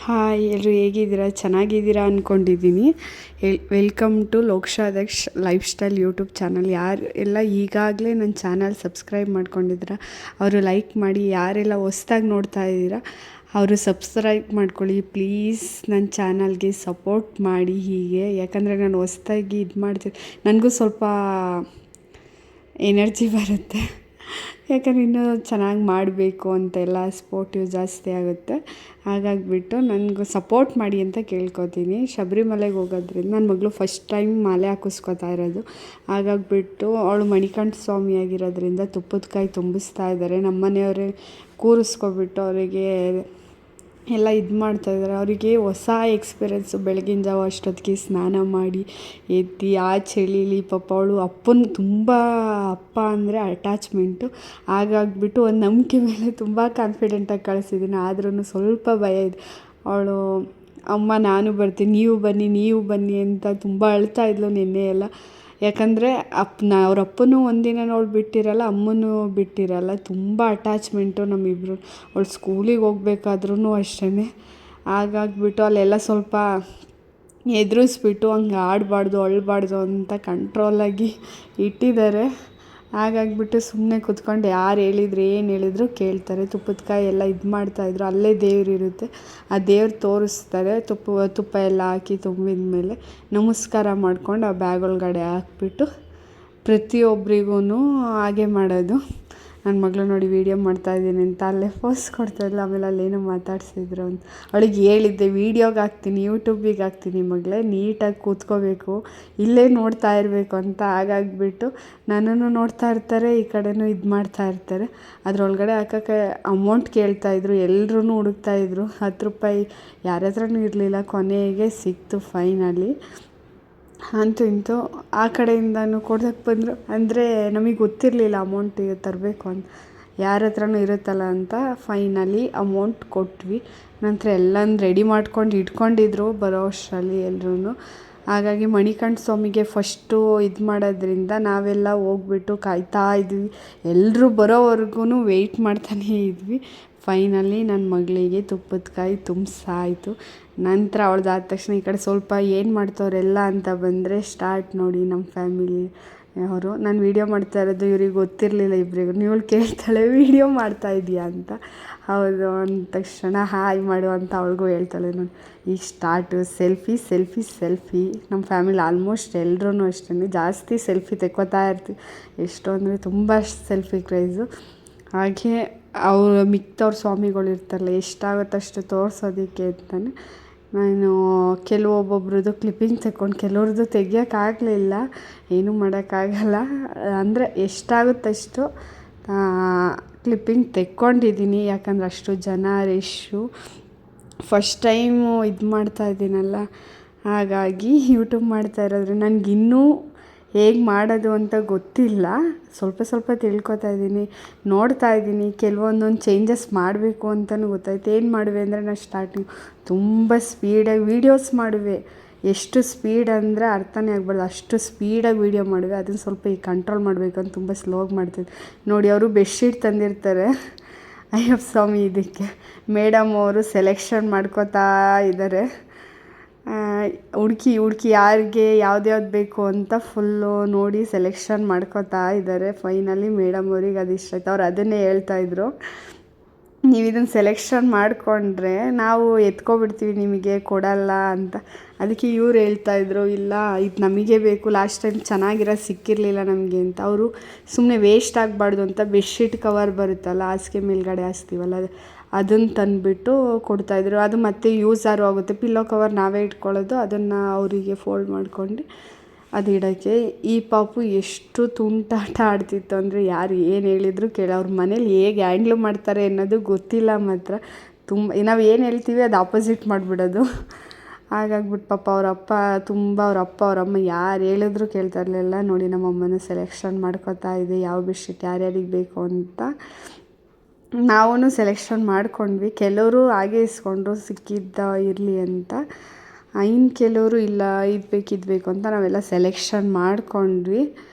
Hi ಎಲ್ಲರೂ ಹೇಗಿದ್ದೀರಾ? ಚೆನ್ನಾಗಿದ್ದೀರಾ ಅಂದ್ಕೊಂಡಿದ್ದೀನಿ. ವೆಲ್ಕಮ್ ಟು ಲೋಕ್ಷಾದಕ್ಷ ಲೈಫ್ ಸ್ಟೈಲ್ ಯೂಟ್ಯೂಬ್ ಚಾನಲ್. ಯಾರು ಎಲ್ಲ ಈಗಾಗಲೇ ನನ್ನ ಚಾನಲ್ ಸಬ್ಸ್ಕ್ರೈಬ್ ಮಾಡ್ಕೊಂಡಿದ್ದೀರಾ ಅವರು ಲೈಕ್ ಮಾಡಿ, ಯಾರೆಲ್ಲ ಹೊಸ್ದಾಗಿ ನೋಡ್ತಾ ಇದ್ದೀರಾ ಅವರು ಸಬ್ಸ್ಕ್ರೈಬ್ ಮಾಡ್ಕೊಳ್ಳಿ ಪ್ಲೀಸ್. ನನ್ನ ಚಾನಲ್ಗೆ ಸಪೋರ್ಟ್ ಮಾಡಿ ಹೀಗೆ, ಯಾಕಂದರೆ ನಾನು ಹೊಸ್ದಾಗಿ ಇದು ಮಾಡ್ತೀನಿ, ನನಗೂ ಸ್ವಲ್ಪ ಎನರ್ಜಿ ಬರುತ್ತೆ. ಯಾಕಂದರೆ ಇನ್ನೂ ಚೆನ್ನಾಗಿ ಮಾಡಬೇಕು ಅಂತೆಲ್ಲ ಸ್ಪೋರ್ಟಿವ್ ಜಾಸ್ತಿ ಆಗುತ್ತೆ. ಹಾಗಾಗಿಬಿಟ್ಟು ನನಗೂ ಸಪೋರ್ಟ್ ಮಾಡಿ ಅಂತ ಕೇಳ್ಕೊತೀನಿ. ಶಬರಿಮಲೆಗೆ ಹೋಗೋದ್ರಿಂದ ನನ್ನ ಮಗಳು ಫಸ್ಟ್ ಟೈಮ್ ಮಾಲೆ ಹಾಕಿಸ್ಕೊತಾ ಇರೋದು. ಹಾಗಾಗಿಬಿಟ್ಟು ಅವಳು ಮಣಿಕಂಠ ಸ್ವಾಮಿ ಆಗಿರೋದ್ರಿಂದ ತುಪ್ಪದ ಕಾಯಿ ತುಂಬಿಸ್ತಾ ಇದ್ದಾರೆ. ನಮ್ಮ ಮನೆಯವರೇ ಕೂರಿಸ್ಕೊಬಿಟ್ಟು ಅವರಿಗೆ ಎಲ್ಲ ಇದು ಮಾಡ್ತಾಯಿದ್ದಾರೆ. ಅವರಿಗೆ ಹೊಸ ಎಕ್ಸ್ಪೀರಿಯೆನ್ಸು. ಬೆಳಗಿನ ಜಾವ ಅಷ್ಟೊತ್ತಿಗೆ ಸ್ನಾನ ಮಾಡಿ ಎದ್ದು ಆ ಚಳಿಲಿ ಪಾಪ ಅವಳು ಅಪ್ಪನ ತುಂಬ ಅಪ್ಪ ಅಂದರೆ ಅಟ್ಯಾಚ್ಮೆಂಟು. ಹಾಗಾಗಿಬಿಟ್ಟು ಒಂದು ನಂಬಿಕೆ ಮೇಲೆ ತುಂಬ ಕಾನ್ಫಿಡೆಂಟಾಗಿ ಕಳಿಸಿದ್ದೀನಿ. ಆದ್ರೂ ಸ್ವಲ್ಪ ಭಯ ಇದೆ. ಅವಳು ಅಮ್ಮ ನಾನು ಬರ್ತೀನಿ, ನೀವು ಬನ್ನಿ ಅಂತ ತುಂಬ ಅಳ್ತಾ ಇದ್ಲು ನಿನ್ನೆ ಎಲ್ಲ. ಯಾಕಂದರೆ ಅವ್ರ ಅಪ್ಪನೂ ಒಂದಿನ ಅವಳು ಬಿಟ್ಟಿರಲ್ಲ, ಅಮ್ಮನೂ ಬಿಟ್ಟಿರಲ್ಲ. ತುಂಬ ಅಟ್ಯಾಚ್ಮೆಂಟು ನಮ್ಮಿಬ್ಬರು. ಅವಳು ಸ್ಕೂಲಿಗೆ ಹೋಗ್ಬೇಕಾದ್ರೂ ಅಷ್ಟೇ. ಹಾಗಾಗಿಬಿಟ್ಟು ಅಲ್ಲೆಲ್ಲ ಸ್ವಲ್ಪ ಎದುರಿಸ್ಬಿಟ್ಟು ಹಂಗೆ ಆಡಬಾರ್ದು ಅಳಬಾರ್ದು ಅಂತ ಕಂಟ್ರೋಲಾಗಿ ಇಟ್ಟಿದ್ದಾರೆ. ಹಾಗಾಗಿಬಿಟ್ಟು ಸುಮ್ಮನೆ ಕೂತ್ಕೊಂಡು ಯಾರು ಹೇಳಿದ್ರು ಏನು ಹೇಳಿದ್ರು ಕೇಳ್ತಾರೆ. ತುಪ್ಪದ ಕಾಯಿ ಎಲ್ಲ ಇದು ಮಾಡ್ತಾಯಿದ್ರು. ಅಲ್ಲೇ ದೇವ್ರು ಇರುತ್ತೆ, ಆ ದೇವ್ರು ತೋರಿಸ್ತಾರೆ. ತುಪ್ಪ ಎಲ್ಲ ಹಾಕಿ ತುಂಬಿದ ಮೇಲೆ ನಮಸ್ಕಾರ ಮಾಡ್ಕೊಂಡು ಆ ಬ್ಯಾಗ್ ಒಳಗಡೆ ಹಾಕ್ಬಿಟ್ಟು ಪ್ರತಿಯೊಬ್ಬರಿಗೂ ಹಾಗೆ ಮಾಡೋದು. ನನ್ನ ಮಗಳು ನೋಡಿ ವೀಡಿಯೋ ಮಾಡ್ತಾಯಿದ್ದೀನಿ ಅಂತ ಅಲ್ಲೇ ಪೋಸ್ ಕೊಡ್ತಾಯಿದ್ಲು. ಆಮೇಲೆ ಅಲ್ಲೇನೋ ಮಾತಾಡ್ಸಿದ್ರು ಅಂತ ಅವಳಿಗೆ ಹೇಳಿದ್ದೆ, ವೀಡಿಯೋಗೆ ಹಾಕ್ತೀನಿ, ಯೂಟ್ಯೂಬಿಗೆ ಹಾಕ್ತೀನಿ ಮಗಳೇ, ನೀಟಾಗಿ ಕೂತ್ಕೋಬೇಕು, ಇಲ್ಲೇ ನೋಡ್ತಾ ಇರಬೇಕು ಅಂತ. ಹಾಗಾಗಿಬಿಟ್ಟು ನನ್ನನ್ನು ನೋಡ್ತಾ ಇರ್ತಾರೆ, ಈ ಕಡೆನೂ ಇದು ಮಾಡ್ತಾ ಇರ್ತಾರೆ. ಅದರೊಳಗಡೆ ಹಾಕೋಕ್ಕೆ ಅಮೌಂಟ್ ಕೇಳ್ತಾಯಿದ್ರು, ಎಲ್ಲರೂ ಹುಡುಕ್ತಾಯಿದ್ರು. 10 ರೂಪಾಯಿ ಯಾರ ಹತ್ರನೂ ಇರಲಿಲ್ಲ, ಕೊನೆಗೆ ಸಿಕ್ತು ಫೈನಲಿ. ಅಂತೂ ಇಂತೂ ಆ ಕಡೆಯಿಂದನೂ ಕೊಡೋಕ್ಕೆ ಬಂದರು. ಅಂದರೆ ನಮಗೆ ಗೊತ್ತಿರಲಿಲ್ಲ ಅಮೌಂಟ್ ತರಬೇಕು ಅಂತ, ಯಾರ ಹತ್ರನೂ ಇರುತ್ತಲ್ಲ ಅಂತ. ಫೈನಲಿ ಅಮೌಂಟ್ ಕೊಟ್ವಿ. ನಂತರ ಎಲ್ಲನೂ ರೆಡಿ ಮಾಡ್ಕೊಂಡು ಇಟ್ಕೊಂಡಿದ್ರು ಬರೋ ಅಷ್ಟರಲ್ಲಿ ಎಲ್ಲರೂ. ಹಾಗಾಗಿ ಮಣಿಕಂಠ ಸ್ವಾಮಿಗೆ ಫಸ್ಟು ಇದು ಮಾಡೋದ್ರಿಂದ ನಾವೆಲ್ಲ ಹೋಗ್ಬಿಟ್ಟು ಕಾಯ್ತಾ ಇದ್ವಿ. ಎಲ್ಲರೂ ಬರೋವರೆಗೂ ವೆಯ್ಟ್ ಮಾಡ್ತಾನೇ ಇದ್ವಿ. ಫೈನಲಿ ನನ್ನ ಮಗಳಿಗೆ ತುಪ್ಪದ ಕಾಯಿ ತುಂಬಿಸಾಯಿತು. ನಂತರ ಅವಳ್ದಾದ ತಕ್ಷಣ ಈ ಕಡೆ ಸ್ವಲ್ಪ ಏನು ಮಾಡ್ತವ್ರೆಲ್ಲ ಅಂತ ಬಂದರೆ ಸ್ಟಾರ್ಟ್ ನೋಡಿ ನಮ್ಮ ಫ್ಯಾಮಿಲಿ ಅವರು. ನಾನು ವೀಡಿಯೋ ಮಾಡ್ತಾ ಇರೋದು ಇವ್ರಿಗೆ ಗೊತ್ತಿರಲಿಲ್ಲ ಇಬ್ಬರಿಗೂ. ಇವಳು ಕೇಳ್ತಾಳೆ ವೀಡಿಯೋ ಮಾಡ್ತಾ ಇದೆಯಾ ಅಂತ. ಹೌದು ಅಂದ ತಕ್ಷಣ ಹಾಯ್ ಮಾಡು ಅಂತ ಅವಳಿಗೂ ಹೇಳ್ತಾಳೆ. ನೋಡಿ ಈಗ ಸ್ಟಾರ್ಟು ಸೆಲ್ಫಿ. ನಮ್ಮ ಫ್ಯಾಮಿಲಿ ಆಲ್ಮೋಸ್ಟ್ ಎಲ್ಲರೂ ಅಷ್ಟೇ ಜಾಸ್ತಿ ಸೆಲ್ಫಿ ತೆಕ್ಕೋತಾ ಇರ್ತೀವಿ. ಎಷ್ಟು ಅಂದರೆ ತುಂಬ ಸೆಲ್ಫಿ ಕ್ರೇಜು. ಹಾಗೆ ಅವರು ಮಿಕ್ತವ್ರ ಸ್ವಾಮಿಗಳು ಇರ್ತಾರಲ್ಲ, ಎಷ್ಟಾಗುತ್ತೋ ಅಷ್ಟು ತೋರಿಸೋದಕ್ಕೆ ಅಂತಲೇ ನಾನು ಒಬ್ಬೊಬ್ರದ್ದು ಕ್ಲಿಪ್ಪಿಂಗ್ ತೆಕ್ಕೊಂಡು, ಕೆಲವ್ರದ್ದು ತೆಗಿಯೋಕ್ಕಾಗಲಿಲ್ಲ, ಏನೂ ಮಾಡೋಕ್ಕಾಗಲ್ಲ. ಅಂದರೆ ಎಷ್ಟಾಗುತ್ತಷ್ಟು ಕ್ಲಿಪ್ಪಿಂಗ್ ತೆಕ್ಕೊಂಡಿದ್ದೀನಿ. ಯಾಕಂದರೆ ಅಷ್ಟು ಜನ ರಶ್ಶು, ಫಸ್ಟ್ ಟೈಮು ಇದು ಮಾಡ್ತಾಯಿದ್ದೀನಲ್ಲ, ಹಾಗಾಗಿ ಯೂಟ್ಯೂಬ್ ಮಾಡ್ತಾ ಇರೋದ್ರೆ ನನಗಿನ್ನೂ ಹೇಗೆ ಮಾಡೋದು ಅಂತ ಗೊತ್ತಿಲ್ಲ. ಸ್ವಲ್ಪ ತಿಳ್ಕೊತಾ ಇದ್ದೀನಿ, ನೋಡ್ತಾ ಇದ್ದೀನಿ. ಕೆಲವೊಂದೊಂದು ಚೇಂಜಸ್ ಮಾಡಬೇಕು ಅಂತಲೂ ಗೊತ್ತಾಯ್ತು. ಏನು ಮಾಡುವೆ ಅಂದರೆ ನಾನು ಸ್ಟಾರ್ಟಿಂಗ್ ತುಂಬ ಸ್ಪೀಡಾಗಿ ವೀಡಿಯೋಸ್ ಮಾಡುವೆ. ಎಷ್ಟು ಸ್ಪೀಡ್ ಅಂದರೆ ಅರ್ಥನೇ ಆಗ್ಬಾರ್ದು, ಅಷ್ಟು ಸ್ಪೀಡಾಗಿ ವೀಡಿಯೋ ಮಾಡುವೆ. ಅದನ್ನು ಸ್ವಲ್ಪ ಈಗ ಕಂಟ್ರೋಲ್ ಮಾಡಬೇಕು ಅಂತ ತುಂಬ ಸ್ಲೋಗಿ ಮಾಡ್ತಿದ್ದೆ. ನೋಡಿ ಅವರು ಬೆಡ್ಶೀಟ್ ತಂದಿರ್ತಾರೆ ಅಯ್ಯಪ್ಪ ಸ್ವಾಮಿ, ಇದಕ್ಕೆ ಮೇಡಮ್ ಅವರು ಸೆಲೆಕ್ಷನ್ ಮಾಡ್ಕೋತಾ ಇದ್ದಾರೆ. ಹುಡುಕಿ ಯಾರಿಗೆ ಯಾವ್ದು ಬೇಕು ಅಂತ ಫುಲ್ಲು ನೋಡಿ ಸೆಲೆಕ್ಷನ್ ಮಾಡ್ಕೋತಾ ಇದ್ದಾರೆ. ಫೈನಲಿ ಮೇಡಮ್ ಅವ್ರಿಗೆ ಅದು ಇಷ್ಟ ಆಯ್ತು. ಅವ್ರು ಅದನ್ನೇ ಹೇಳ್ತಾಯಿದ್ರು, ನೀವು ಇದನ್ನು ಸೆಲೆಕ್ಷನ್ ಮಾಡಿಕೊಂಡ್ರೆ ನಾವು ಎತ್ಕೊಬಿಡ್ತೀವಿ, ನಿಮಗೆ ಕೊಡಲ್ಲ ಅಂತ. ಅದಕ್ಕೆ ಇವ್ರು ಹೇಳ್ತಾಯಿದ್ರು, ಇಲ್ಲ ಇದು ನಮಗೆ ಬೇಕು, ಲಾಸ್ಟ್ ಟೈಮ್ ಚೆನ್ನಾಗಿರೋ ಸಿಕ್ಕಿರಲಿಲ್ಲ ನಮಗೆ ಅಂತ. ಅವರು ಸುಮ್ಮನೆ ವೇಸ್ಟ್ ಆಗಬಾರ್ದು ಅಂತ ಬೆಡ್ಶೀಟ್ ಕವರ್ ಬರುತ್ತಲ್ಲ, ಹಾಸಿಗೆ ಮೇಲ್ಗಡೆ ಹಾಸ್ತೀವಲ್ಲ, ಅದನ್ನು ತಂದುಬಿಟ್ಟು ಕೊಡ್ತಾಯಿದ್ರು. ಅದು ಮತ್ತೆ ಯೂಸ್ ಆಗುತ್ತೆ. ಪಿಲ್ಲೋ ಕವರ್ ನಾವೇ ಇಟ್ಕೊಳ್ಳೋದು, ಅದನ್ನು ಅವರಿಗೆ ಫೋಲ್ಡ್ ಮಾಡ್ಕೊಂಡು ಅದು ಇಡೋಕ್ಕೆ. ಈ ಪಾಪು ಎಷ್ಟು ತುಂಟಾಟ ಆಡ್ತಿತ್ತು ಅಂದರೆ ಯಾರು ಏನು ಹೇಳಿದ್ರು ಅವ್ರ ಮನೇಲಿ ಹೇಗೆ ಹ್ಯಾಂಡ್ಲ್ ಮಾಡ್ತಾರೆ ಅನ್ನೋದು ಗೊತ್ತಿಲ್ಲ ಮಾತ್ರ. ನಾವು ಏನು ಹೇಳ್ತೀವಿ ಅದು ಆಪೋಸಿಟ್ ಮಾಡಿಬಿಡೋದು. ಹಾಗಾಗ್ಬಿಟ್ಟು ಪಾಪ ಅವ್ರಮ್ಮ ಯಾರು ಹೇಳಿದ್ರು ಕೇಳ್ತಾ ಇರಲಿಲ್ಲ. ನೋಡಿ ನಮ್ಮಮ್ಮನ ಸೆಲೆಕ್ಷನ್ ಮಾಡ್ಕೋತಾ ಇದೆ ಯಾವ ಬೆಡ್ಶೀಟ್ ಯಾರ್ಯಾರಿಗೆ ಬೇಕು ಅಂತ. ನಾವೂ ಸೆಲೆಕ್ಷನ್ ಮಾಡ್ಕೊಂಡ್ವಿ. ಕೆಲವರು ಹಾಗೆ ಇಸ್ಕೊಂಡ್ರು ಸಿಕ್ಕಿದ್ದ ಇರಲಿ ಅಂತ. ಇನ್ನು ಕೆಲವರು ಇಲ್ಲ ಇದು ಬೇಕು ಅಂತ ನಾವೆಲ್ಲ ಸೆಲೆಕ್ಷನ್ ಮಾಡ್ಕೊಂಡ್ವಿ.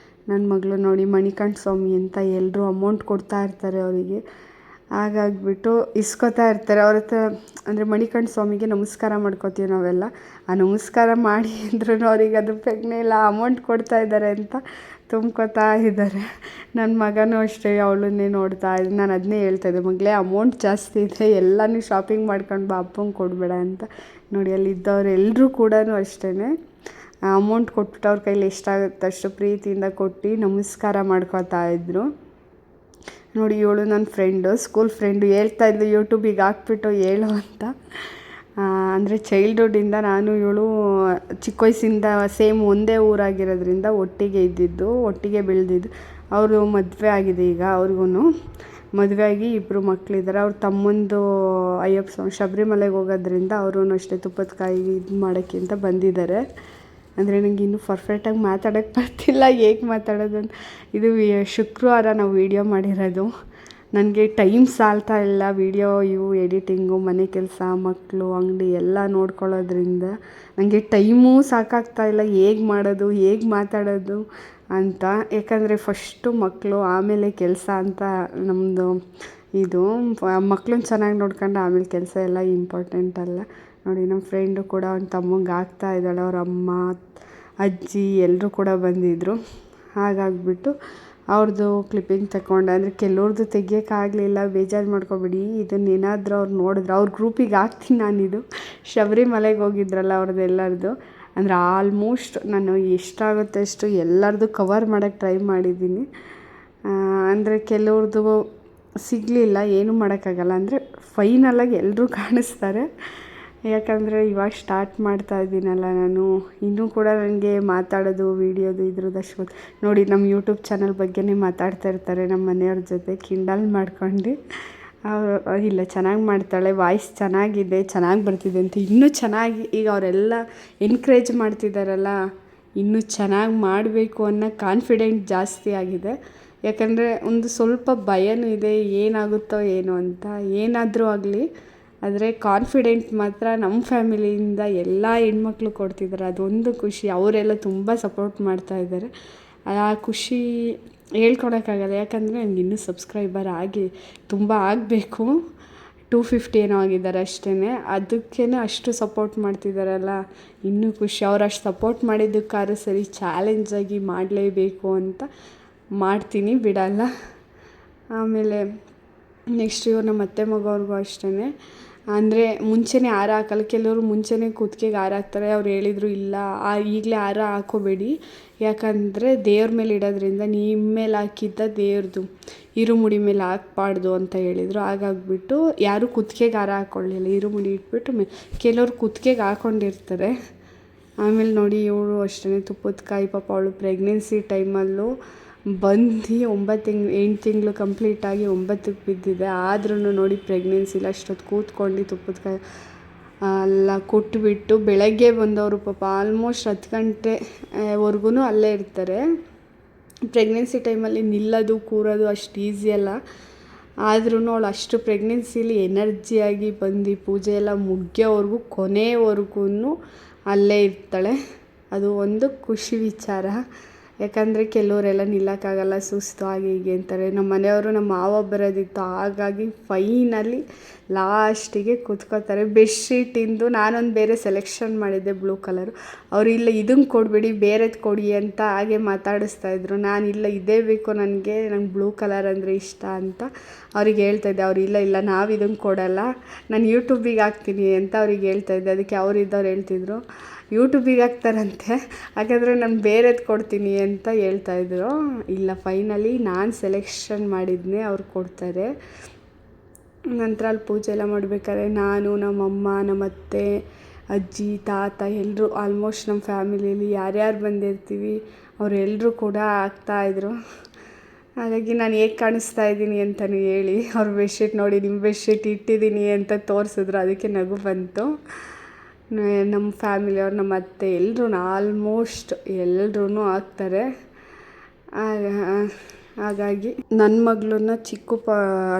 ನನ್ನ ಮಗಳು ನೋಡಿ ಮಣಿಕಂಠ ಸ್ವಾಮಿ ಅಂತ ಎಲ್ಲರೂ ಅಮೌಂಟ್ ಕೊಡ್ತಾ ಇರ್ತಾರೆ ಅವರಿಗೆ. ಹಾಗಾಗ್ಬಿಟ್ಟು ಇಸ್ಕೊತಾ ಇರ್ತಾರೆ ಅವ್ರ ಹತ್ರ. ಅಂದರೆ ಮಣಿಕಂಠ ಸ್ವಾಮಿಗೆ ನಮಸ್ಕಾರ ಮಾಡ್ಕೋತೀವಿ ನಾವೆಲ್ಲ. ಆ ನಮಸ್ಕಾರ ಮಾಡಿ ಅಂದ್ರೂ ಅವ್ರಿಗೆ ಅದು ಪ್ರಜ್ಞೆ ಇಲ್ಲ, ಅಮೌಂಟ್ ಕೊಡ್ತಾ ಇದ್ದಾರೆ ಅಂತ ತುಂಬ್ಕೋತಾ ಇದ್ದಾರೆ. ನನ್ನ ಮಗನೂ ಅಷ್ಟೇ, ಅವಳನ್ನೇ ನೋಡ್ತಾ ಇದ್ದೆ. ನಾನು ಅದನ್ನೇ ಹೇಳ್ತಾಯಿದ್ದೆ, ಮಗಳೇ ಅಮೌಂಟ್ ಜಾಸ್ತಿ ಇದೆ, ಎಲ್ಲನೂ ಶಾಪಿಂಗ್ ಮಾಡ್ಕೊಂಡು ಬಾ, ಅಪ್ಪಂಗೆ ಕೊಡಬೇಡ ಅಂತ. ನೋಡಿ ಅಲ್ಲಿದ್ದವ್ರು ಎಲ್ಲರೂ ಕೂಡ ಅಷ್ಟೇ ಅಮೌಂಟ್ ಕೊಟ್ಬಿಟ್ಟು ಅವ್ರ ಕೈಲಿ ಎಷ್ಟಾಗುತ್ತೆ ಅಷ್ಟು ಪ್ರೀತಿಯಿಂದ ಕೊಟ್ಟು ನಮಸ್ಕಾರ ಮಾಡ್ಕೋತಾ ಇದ್ದರು. ನೋಡಿ ಇವಳು ನನ್ನ ಫ್ರೆಂಡು, ಸ್ಕೂಲ್ ಫ್ರೆಂಡು, ಹೇಳ್ತಾಯಿದ್ಲು ಯೂಟ್ಯೂಬಿಗೆ ಹಾಕ್ಬಿಟ್ಟು ಹೇಳು ಅಂತ. ಅಂದರೆ ಚೈಲ್ಡ್ಹುಡ್ಡಿಂದ ನಾನು ಇವಳು ಚಿಕ್ಕ ವಯಸ್ಸಿಂದ ಸೇಮ್ ಒಂದೇ ಊರಾಗಿರೋದ್ರಿಂದ ಒಟ್ಟಿಗೆ ಇದ್ದಿದ್ದು, ಒಟ್ಟಿಗೆ ಬೆಳೆದಿದ್ದು. ಅವರು ಮದುವೆ ಆಗಿದೆ ಈಗ, ಅವ್ರಿಗೂ ಮದುವೆ ಆಗಿ 2 ಮಕ್ಕಳಿದ್ದಾರೆ. ಅವ್ರ ತಮ್ಮಂದು ಅಯ್ಯಪ್ಪ ಸ್ವಾಮಿ ಶಬರಿಮಲೆಗೆ ಹೋಗೋದ್ರಿಂದ ಅವರೂ ಅಷ್ಟೇ ತುಪ್ಪದ ಕಾಯಿ ಇದು ಮಾಡೋಕ್ಕೆ ಅಂತ ಬಂದಿದ್ದಾರೆ. ಅಂದರೆ ನನಗೆ ಇನ್ನೂ ಪರ್ಫೆಕ್ಟಾಗಿ ಮಾತಾಡೋಕ್ಕೆ ಬರ್ತಿಲ್ಲ, ಹೇಗೆ ಮಾತಾಡೋದು ಅಂತ. ಇದು ಶುಕ್ರವಾರ ನಾವು ವೀಡಿಯೋ ಮಾಡಿರೋದು. ನನಗೆ ಟೈಮ್ ಸಾಲ್ತಾ ಇಲ್ಲ ಇವು ಎಡಿಟಿಂಗು, ಮನೆ ಕೆಲಸ, ಮಕ್ಕಳು, ಅಂಗಡಿ ಎಲ್ಲ ನೋಡ್ಕೊಳ್ಳೋದ್ರಿಂದ ನನಗೆ ಟೈಮೂ ಸಾಕಾಗ್ತಾ ಇಲ್ಲ, ಹೇಗೆ ಮಾಡೋದು, ಹೇಗೆ ಮಾತಾಡೋದು ಅಂತ. ಯಾಕಂದರೆ ಫಸ್ಟು ಮಕ್ಕಳು, ಆಮೇಲೆ ಕೆಲಸ ಅಂತ ನಮ್ಮದು ಇದು. ಮಕ್ಕಳನ್ನ ಚೆನ್ನಾಗಿ ನೋಡ್ಕೊಂಡು ಆಮೇಲೆ ಕೆಲಸ ಎಲ್ಲ ಇಂಪಾರ್ಟೆಂಟ್ ಅಲ್ಲ. ನೋಡಿ ನಮ್ಮ ಫ್ರೆಂಡು ಕೂಡ ಅವ್ನ ತಮ್ಮಂಗೆ ಆಗ್ತಾ ಇದ್ದಾಳೆ, ಅವ್ರ ಅಮ್ಮ, ಅಜ್ಜಿ ಎಲ್ಲರೂ ಕೂಡ ಬಂದಿದ್ದರು. ಹಾಗಾಗಿಬಿಟ್ಟು ಅವ್ರದ್ದು ಕ್ಲಿಪ್ಪಿಂಗ್ ತಗೊಂಡೆ. ಅಂದರೆ ಕೆಲವ್ರದ್ದು ತೆಗಿಯೋಕ್ಕಾಗಲಿಲ್ಲ, ಬೇಜಾರು ಮಾಡ್ಕೊಬೇಡಿ. ಇದನ್ನೇನಾದರೂ ಅವ್ರು ನೋಡಿದ್ರೆ ಅವ್ರ ಗ್ರೂಪಿಗೆ ಹಾಕ್ತೀನಿ ನಾನಿದು. ಶಬರಿಮಲೆಗೆ ಹೋಗಿದ್ರಲ್ಲ ಅವ್ರದ್ದು ಎಲ್ಲರದ್ದು. ಅಂದರೆ ಆಲ್ಮೋಸ್ಟ್ ನಾನು ಎಷ್ಟಾಗುತ್ತೆ ಅಷ್ಟು ಎಲ್ಲರದ್ದು ಕವರ್ ಮಾಡೋಕ್ಕೆ ಟ್ರೈ ಮಾಡಿದ್ದೀನಿ. ಅಂದರೆ ಕೆಲವ್ರದ್ದು ಸಿಗಲಿಲ್ಲ, ಏನೂ ಮಾಡೋಕ್ಕಾಗಲ್ಲ. ಅಂದರೆ ಫೈನಲಾಗಿ ಎಲ್ಲರೂ ಕಾಣಿಸ್ತಾರೆ. ಯಾಕಂದರೆ ಇವಾಗ ಸ್ಟಾರ್ಟ್ ಮಾಡ್ತಾ ಇದ್ದೀನಲ್ಲ ನಾನು, ಇನ್ನೂ ಕೂಡ ನನಗೆ ಮಾತಾಡೋದು, ವೀಡಿಯೋದು ಇದ್ರದ್ದು ಅಷ್ಟು ಗೊತ್ತು. ನೋಡಿ ನಮ್ಮ ಯೂಟ್ಯೂಬ್ ಚಾನಲ್ ಬಗ್ಗೆನೇ ಮಾತಾಡ್ತಾ ಇರ್ತಾರೆ ನಮ್ಮ ಮನೆಯವ್ರ ಜೊತೆ ಕಿಂಡಲ್ ಮಾಡ್ಕೊಂಡು. ಅವರು ಇಲ್ಲ ಚೆನ್ನಾಗಿ ಮಾಡ್ತಾಳೆ, ವಾಯ್ಸ್ ಚೆನ್ನಾಗಿದೆ, ಚೆನ್ನಾಗಿ ಬರ್ತಿದೆ ಅಂತ. ಇನ್ನೂ ಚೆನ್ನಾಗಿ ಈಗ ಅವರೆಲ್ಲ ಎನ್ಕರೇಜ್ ಮಾಡ್ತಿದ್ದಾರಲ್ಲ, ಇನ್ನೂ ಚೆನ್ನಾಗಿ ಮಾಡಬೇಕು ಅನ್ನೋ ಕಾನ್ಫಿಡೆಂಟ್ ಜಾಸ್ತಿ ಆಗಿದೆ. ಯಾಕಂದರೆ ಒಂದು ಸ್ವಲ್ಪ ಭಯನೂ ಇದೆ, ಏನಾಗುತ್ತೋ ಏನೋ ಅಂತ. ಏನಾದರೂ ಆಗಲಿ, ಆದರೆ ಕಾನ್ಫಿಡೆಂಟ್ ಮಾತ್ರ ನಮ್ಮ ಫ್ಯಾಮಿಲಿಯಿಂದ ಎಲ್ಲ ಹೆಣ್ಮಕ್ಳು ಕೊಡ್ತಿದ್ದಾರೆ. ಅದೊಂದು ಖುಷಿ. ಅವರೆಲ್ಲ ತುಂಬ ಸಪೋರ್ಟ್ ಮಾಡ್ತಾಯಿದ್ದಾರೆ. ಆ ಖುಷಿ ಹೇಳ್ಕೊಳಕ್ಕಾಗಲ್ಲ. ಯಾಕಂದರೆ ನನಗೆ ಇನ್ನೂ ಸಬ್ಸ್ಕ್ರೈಬರ್ ತುಂಬ ಆಗಬೇಕು. 250 ಏನೋ ಆಗಿದ್ದಾರೆ ಅಷ್ಟೇ. ಅದಕ್ಕೇ ಅಷ್ಟು ಸಪೋರ್ಟ್ ಮಾಡ್ತಿದ್ದಾರಲ್ಲ, ಇನ್ನೂ ಖುಷಿ. ಅವ್ರು ಅಷ್ಟು ಸಪೋರ್ಟ್ ಮಾಡಿದ್ದಕ್ಕಾದ್ರೂ ಸರಿ ಚಾಲೆಂಜಾಗಿ ಮಾಡಲೇಬೇಕು ಅಂತ ಮಾಡ್ತೀನಿ, ಬಿಡಲ್ಲ. ಆಮೇಲೆ ನೆಕ್ಸ್ಟ್ ಇವ್ರು ನಮ್ಮ ಅತ್ತೆ ಮಗವ್ರಿಗೂ ಅಷ್ಟೇ. ಅಂದರೆ ಮುಂಚೆನೇ ಹಾರ ಹಾಕಲ್ಲ. ಕೆಲವರು ಮುಂಚೆನೇ ಕುತ್ತಿಗೆಗೆ ಹಾರ ಹಾಕ್ತಾರೆ. ಅವ್ರು ಹೇಳಿದರು, ಇಲ್ಲ ಈಗಲೇ ಹಾರ ಹಾಕೋಬೇಡಿ, ಯಾಕಂದರೆ ದೇವ್ರ ಮೇಲೆ ಇಡೋದ್ರಿಂದ ನಿಮ್ಮ ಮೇಲೆ ಹಾಕಿದ್ದ ದೇವ್ರದ್ದು ಇರುಮುಡಿ ಮೇಲೆ ಹಾಕ್ಬಾರ್ದು ಅಂತ ಹೇಳಿದರು. ಹಾಗಾಗಿಬಿಟ್ಟು ಯಾರೂ ಕುತ್ತಿಗೆಗೆ ಹಾರ ಹಾಕ್ಕೊಳ್ಳಿಲ್ಲ, ಇರುಮುಡಿ ಇಟ್ಬಿಟ್ಟು ಕೆಲವ್ರು ಕುತ್ತಿಗೆಗೆ ಹಾಕ್ಕೊಂಡಿರ್ತಾರೆ. ಆಮೇಲೆ ನೋಡಿ ಇವಳು ಅಷ್ಟೇ ತುಪ್ಪದ ಕಾಯಿ. ಪಾಪ ಅವಳು ಪ್ರೆಗ್ನೆನ್ಸಿ ಟೈಮಲ್ಲೂ ಬಂದು 8 ತಿಂಗಳು ಕಂಪ್ಲೀಟಾಗಿ 9ಕ್ಕೆ ಬಿದ್ದಿದೆ. ಆದ್ರೂ ನೋಡಿ ಪ್ರೆಗ್ನೆನ್ಸಿಲಿ ಅಷ್ಟೊತ್ತು ಕೂತ್ಕೊಂಡು ತುಪ್ಪದ ಕಾಯಿ ಎಲ್ಲ ಕೊಟ್ಬಿಟ್ಟು ಬೆಳಗ್ಗೆ ಬಂದವರು ಪಾಪ ಆಲ್ಮೋಸ್ಟ್ 10 ಗಂಟೆವರೆಗೂ ಅಲ್ಲೇ ಇರ್ತಾರೆ. ಪ್ರೆಗ್ನೆನ್ಸಿ ಟೈಮಲ್ಲಿ ನಿಲ್ಲೋದು ಕೂರೋದು ಅಷ್ಟು ಈಸಿ ಅಲ್ಲ. ಆದ್ರೂ ಅವಳು ಅಷ್ಟು ಪ್ರೆಗ್ನೆನ್ಸಿಲಿ ಎನರ್ಜಿಯಾಗಿ ಬಂದು ಪೂಜೆ ಎಲ್ಲ ಮುಗಿಯೋವರೆಗೂ ಕೊನೆವರೆಗೂ ಅಲ್ಲೇ ಇರ್ತಾಳೆ. ಅದು ಒಂದು ಖುಷಿ ವಿಚಾರ. ಯಾಕಂದರೆ ಕೆಲವರೆಲ್ಲ ನಿಲ್ಲಕ್ಕಾಗಲ್ಲ, ಸುಸ್ತು ಹಾಗೆ ಹೀಗೆ ಅಂತಾರೆ. ನಮ್ಮ ಮನೆಯವರು ನಮ್ಮ ಮಾವ ಬರೋದಿತ್ತು, ಹಾಗಾಗಿ ಫೈನಲಿ ಲಾಸ್ಟಿಗೆ ಕೂತ್ಕೋತಾರೆ. ಬೆಡ್ಶೀಟಿಂದು ನಾನೊಂದು ಬೇರೆ ಸೆಲೆಕ್ಷನ್ ಮಾಡಿದ್ದೆ ಬ್ಲೂ ಕಲರು. ಅವರು ಇಲ್ಲ ಇದನ್ನು ಕೊಡಬೇಡಿ, ಬೇರೆದು ಕೊಡಿ ಅಂತ ಹಾಗೆ ಮಾತಾಡಿಸ್ತಾಯಿದ್ರು. ನಾನು ಇಲ್ಲ ಇದೇ ಬೇಕು, ನಂಗೆ ಬ್ಲೂ ಕಲರ್ ಅಂದರೆ ಇಷ್ಟ ಅಂತ ಅವ್ರಿಗೆ ಹೇಳ್ತಾಯಿದ್ದೆ. ಅವ್ರು ಇಲ್ಲ ನಾವು ಇದನ್ನು ಕೊಡಲ್ಲ, ನಾನು ಯೂಟ್ಯೂಬಿಗೆ ಹಾಕ್ತೀನಿ ಅಂತ ಅವ್ರಿಗೆ ಹೇಳ್ತಾಯಿದ್ದೆ. ಅದಕ್ಕೆ ಅವರಿದ್ದವ್ರು ಹೇಳ್ತಿದ್ರು, ಯೂಟ್ಯೂಬಿಗೆ ಹಾಕ್ತಾರಂತೆ, ಹಾಗಾದರೆ ನಾನು ಬೇರೆದು ಕೊಡ್ತೀನಿ ಅಂತ ಹೇಳ್ತಾಯಿದ್ರು. ಇಲ್ಲ ಫೈನಲಿ ನಾನು ಸೆಲೆಕ್ಷನ್ ಮಾಡಿದ್ನೇ ಅವ್ರು ಕೊಡ್ತಾರೆ. ನಂತರ ಅಲ್ಲಿ ಪೂಜೆ ಎಲ್ಲ ಮಾಡಬೇಕಾದ್ರೆ ನಾನು, ನಮ್ಮಮ್ಮ, ನಮ್ಮ ಅತ್ತೆ, ಅಜ್ಜಿ, ತಾತ ಎಲ್ಲರೂ ಆಲ್ಮೋಸ್ಟ್ ನಮ್ಮ ಫ್ಯಾಮಿಲಿಯಲ್ಲಿ ಯಾರ್ಯಾರು ಬಂದಿರ್ತೀವಿ ಅವರೆಲ್ಲರೂ ಕೂಡ ಆಗ್ತಾಯಿದ್ರು. ಹಾಗಾಗಿ ನಾನು ಹೇಗೆ ಕಾಣಿಸ್ತಾ ಇದ್ದೀನಿ ಅಂತಲೂ ಹೇಳಿ ಅವ್ರ ಬೆಡ್ಶೀಟ್ ನೋಡಿ, ನಿಮ್ಮ ಬೆಡ್ಶೀಟ್ ಇಟ್ಟಿದ್ದೀನಿ ಅಂತ ತೋರಿಸಿದ್ರು. ಅದಕ್ಕೆ ನಗು ಬಂತು. ನಮ್ಮ ಫ್ಯಾಮಿಲಿಯವ್ರು, ನಮ್ಮ ಅತ್ತೆ ಎಲ್ಲರೂ ಆಲ್ಮೋಸ್ಟ್ ಎಲ್ಲರೂ ಆಗ್ತಾರೆ. ಹಾಗಾಗಿ ನನ್ನ ಮಗಳನ್ನ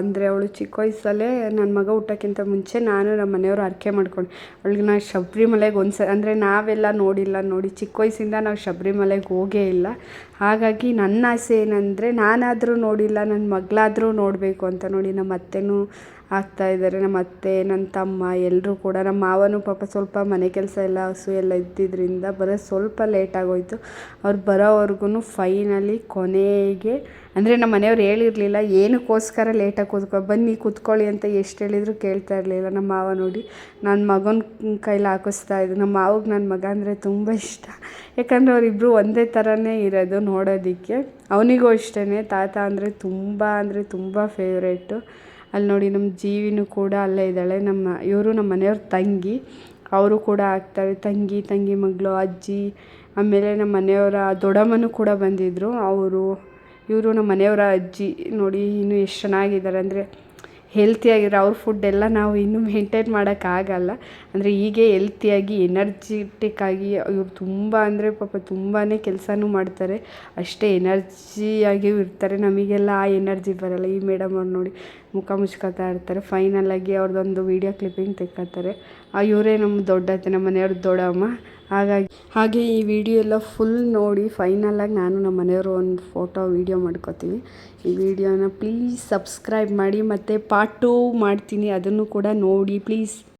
ಅಂದರೆ ಅವಳು ಚಿಕ್ಕ ವಯಸ್ಸಲ್ಲೇ ನನ್ನ ಮಗ ಹುಟ್ಟೋಕ್ಕಿಂತ ಮುಂಚೆ ನಾನು ನಮ್ಮ ಮನೆಯವರು ಹರಕೆ ಮಾಡ್ಕೊಂಡು ಅವಳಿಗೆ ನಾನು ಶಬರಿಮಲೆಗೆ ಅಂದರೆ ನಾವೆಲ್ಲ ನೋಡಿಲ್ಲ ನೋಡಿ, ಚಿಕ್ಕ ವಯಸ್ಸಿಂದ ನಾವು ಶಬರಿಮಲೆಗೆ ಹೋಗೇ ಇಲ್ಲ. ಹಾಗಾಗಿ ನನ್ನ ಆಸೆ ಏನಂದರೆ ನಾನಾದರೂ ನೋಡಿಲ್ಲ, ನನ್ನ ಮಗಳಾದರೂ ನೋಡಬೇಕು ಅಂತ. ನೋಡಿ ನಮ್ಮ ಅತ್ತೆನೂ ಆಗ್ತಾಯಿದ್ದಾರೆ, ನಮ್ಮ ಅತ್ತೆ, ನನ್ನ ತಮ್ಮ ಎಲ್ಲರೂ ಕೂಡ. ನಮ್ಮ ಮಾವನೂ ಪಾಪ ಸ್ವಲ್ಪ ಮನೆ ಕೆಲಸ ಎಲ್ಲ ಹಸು ಎಲ್ಲ ಇದ್ದಿದ್ದರಿಂದ ಸ್ವಲ್ಪ ಲೇಟ್ ಆಗೋಯಿತು. ಅವ್ರು ಬರೋವರೆಗೂ ಫೈನಲಿ ಕೊನೆಗೆ ಅಂದರೆ ನಮ್ಮ ಮನೆಯವ್ರು ಹೇಳಿರಲಿಲ್ಲ ಏನಕ್ಕೋಸ್ಕರ ಲೇಟಾಗಿ ಬನ್ನಿ ಕೂತ್ಕೊಳ್ಳಿ ಅಂತ ಎಷ್ಟು ಹೇಳಿದ್ರು ಕೇಳ್ತಾ ಇರಲಿಲ್ಲ. ನಮ್ಮ ಮಾವ ನೋಡಿ ನನ್ನ ಮಗನ ಕೈಲಿ ಹಾಕಿಸ್ತಾ ಇದ್ರು. ನಮ್ಮ ಮಾವಿಗೆ ನನ್ನ ಮಗ ಅಂದರೆ ತುಂಬ ಇಷ್ಟ, ಯಾಕಂದರೆ ಅವರಿಬ್ಬರು ಒಂದೇ ಥರನೇ ಇರೋದು ನೋಡೋದಕ್ಕೆ. ಅವನಿಗೂ ಅಷ್ಟೇ ತಾತ ಅಂದರೆ ತುಂಬ ಫೇವ್ರೇಟು. ಅಲ್ಲಿ ನೋಡಿ ನಮ್ಮ ಜೀವಿನೂ ಕೂಡ ಅಲ್ಲೇ ಇದ್ದಾಳೆ. ಇವರು ನಮ್ಮ ಮನೆಯವ್ರ ತಂಗಿ, ಅವರು ಕೂಡ ಆಗ್ತಾರೆ. ತಂಗಿ ಮಗಳು, ಅಜ್ಜಿ, ಆಮೇಲೆ ನಮ್ಮ ಮನೆಯವರ ದೊಡ್ಡಮ್ಮನೂ ಕೂಡ ಬಂದಿದ್ದರು. ಇವರು ನಮ್ಮ ಮನೆಯವರ ಅಜ್ಜಿ ನೋಡಿ ಇನ್ನೂ ಎಷ್ಟು ಚೆನ್ನಾಗಿದ್ದಾರೆ ಅಂದರೆ ಹೆಲ್ತಿಯಾಗಿರೋ. ಅವ್ರ ಫುಡ್ಡೆಲ್ಲ ನಾವು ಇನ್ನೂ ಮೇಂಟೈನ್ ಮಾಡೋಕ್ಕಾಗಲ್ಲ. ಅಂದರೆ ಹೀಗೆ ಹೆಲ್ತಿಯಾಗಿ ಎನರ್ಜಿಟಿಕ್ಕಾಗಿ ಇವ್ರು ತುಂಬ ಅಂದರೆ ಪಾಪ ತುಂಬಾ ಕೆಲಸನೂ ಮಾಡ್ತಾರೆ, ಅಷ್ಟೇ ಎನರ್ಜಿಯಾಗಿಯೂ ಇರ್ತಾರೆ. ನಮಗೆಲ್ಲ ಆ ಎನರ್ಜಿ ಬರೋಲ್ಲ. ಈ ಮೇಡಮ್ ಅವ್ರು ನೋಡಿ ಮುಖ ಮುಚ್ಕೋತಾ ಇರ್ತಾರೆ. ಫೈನಲಾಗಿ ಅವ್ರದ್ದೊಂದು ವೀಡಿಯೋ ಕ್ಲಿಪ್ಪಿಂಗ್ ತೆಕ್ಕೋತಾರೆ. ಇವರೇ ನಮ್ಮ ದೊಡ್ಡತ್ತೆ, ನಮ್ಮ ಮನೆಯವ್ರ ದೊಡ್ಡಮ್ಮ. ಹಾಗೆ ಈ ವಿಡಿಯೋ ಎಲ್ಲ ಫುಲ್ ನೋಡಿ ಫೈನಲಾಗಿ ನಾನು ನಮ್ಮ ಮನೆಯವರು ಒಂದು ವೀಡಿಯೋ ಮಾಡ್ಕೋತೀನಿ. ಈ ವಿಡಿಯೋನ ಪ್ಲೀಸ್ ಸಬ್ಸ್ಕ್ರೈಬ್ ಮಾಡಿ, ಮತ್ತು ಪಾರ್ಟ್ 2 ಮಾಡ್ತೀನಿ, ಅದನ್ನು ಕೂಡ ನೋಡಿ ಪ್ಲೀಸ್.